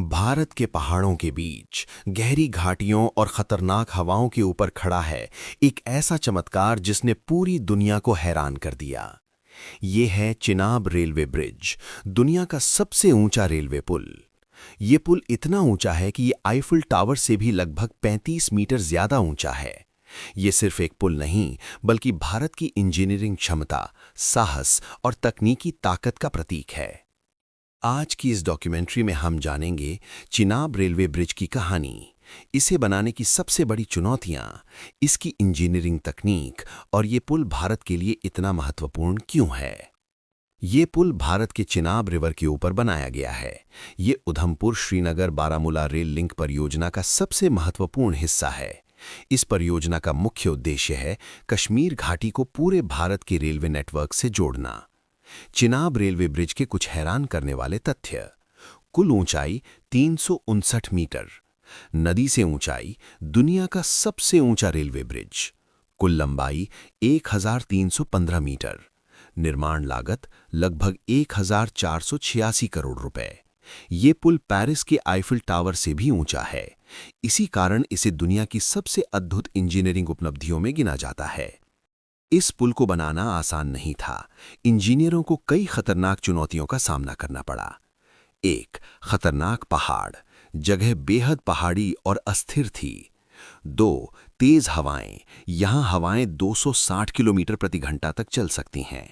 भारत के पहाड़ों के बीच गहरी घाटियों और खतरनाक हवाओं के ऊपर खड़ा है एक ऐसा चमत्कार जिसने पूरी दुनिया को हैरान कर दिया। ये है चिनाब रेलवे ब्रिज, दुनिया का सबसे ऊंचा रेलवे पुल। ये पुल इतना ऊंचा है कि ये आईफिल टावर से भी लगभग 35 मीटर ज्यादा ऊंचा है। ये सिर्फ एक पुल नहीं, बल्कि भारत की इंजीनियरिंग क्षमता, साहस और तकनीकी ताकत का प्रतीक है। आज की इस डॉक्यूमेंट्री में हम जानेंगे चिनाब रेलवे ब्रिज की कहानी, इसे बनाने की सबसे बड़ी चुनौतियां, इसकी इंजीनियरिंग तकनीक और ये पुल भारत के लिए इतना महत्वपूर्ण क्यों है। ये पुल भारत के चिनाब रिवर के ऊपर बनाया गया है। ये उधमपुर श्रीनगर बारामूला रेल लिंक परियोजना का सबसे महत्वपूर्ण हिस्सा है। इस परियोजना का मुख्य उद्देश्य है कश्मीर घाटी को पूरे भारत के रेलवे नेटवर्क से जोड़ना। चिनाब रेलवे ब्रिज के कुछ हैरान करने वाले तथ्य: कुल ऊंचाई 359 मीटर, नदी से ऊंचाई दुनिया का सबसे ऊंचा रेलवे ब्रिज, कुल लंबाई 1315 मीटर, निर्माण लागत लगभग 1486 करोड़ रुपए। ये पुल पेरिस के आईफिल टावर से भी ऊंचा है। इसी कारण इसे दुनिया की सबसे अद्भुत इंजीनियरिंग उपलब्धियों में गिना जाता है। इस पुल को बनाना आसान नहीं था। इंजीनियरों को कई खतरनाक चुनौतियों का सामना करना पड़ा। 1. खतरनाक पहाड़, जगह बेहद पहाड़ी और अस्थिर थी। 2. तेज हवाएं, यहां हवाएं 260 किलोमीटर प्रति घंटा तक चल सकती हैं।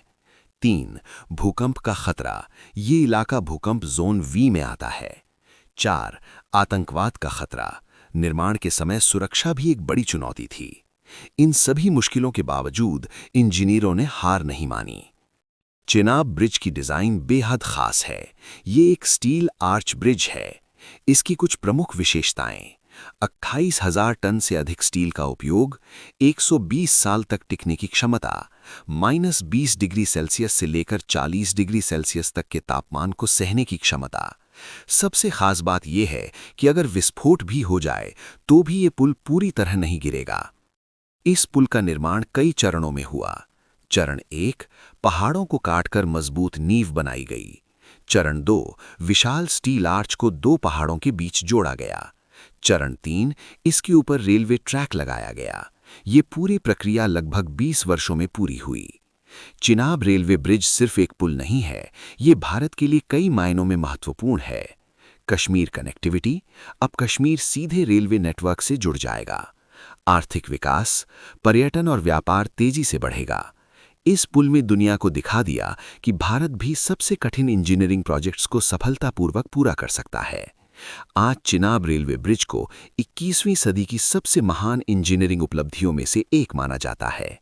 3. भूकंप का खतरा, ये इलाका भूकंप जोन वी में आता है। 4. आतंकवाद का खतरा, निर्माण के समय सुरक्षा भी एक बड़ी चुनौती थी। इन सभी मुश्किलों के बावजूद इंजीनियरों ने हार नहीं मानी। चिनाब ब्रिज की डिजाइन बेहद खास है। ये एक स्टील आर्च ब्रिज है। इसकी कुछ प्रमुख विशेषताएं: 28,000 टन से अधिक स्टील का उपयोग, 120 साल तक टिकने की क्षमता, -20 डिग्री सेल्सियस से लेकर 40 डिग्री सेल्सियस तक के तापमान को सहने की क्षमता। सबसे खास बात यह है कि अगर विस्फोट भी हो जाए तो भी ये पुल पूरी तरह नहीं गिरेगा। इस पुल का निर्माण कई चरणों में हुआ। चरण 1, पहाड़ों को काटकर मजबूत नींव बनाई गई। चरण 2, विशाल स्टील आर्च को 2 पहाड़ों के बीच जोड़ा गया। चरण 3, इसके ऊपर रेलवे ट्रैक लगाया गया। ये पूरी प्रक्रिया लगभग 20 वर्षों में पूरी हुई। चिनाब रेलवे ब्रिज सिर्फ एक पुल नहीं है, ये भारत के लिए कई मायनों में महत्वपूर्ण है। कश्मीर कनेक्टिविटी, अब कश्मीर सीधे रेलवे नेटवर्क से जुड़ जाएगा। आर्थिक विकास, पर्यटन और व्यापार तेजी से बढ़ेगा। इस पुल में दुनिया को दिखा दिया कि भारत भी सबसे कठिन इंजीनियरिंग प्रोजेक्ट्स को सफलतापूर्वक पूरा कर सकता है। आज चिनाब रेलवे ब्रिज को 21वीं सदी की सबसे महान इंजीनियरिंग उपलब्धियों में से एक माना जाता है।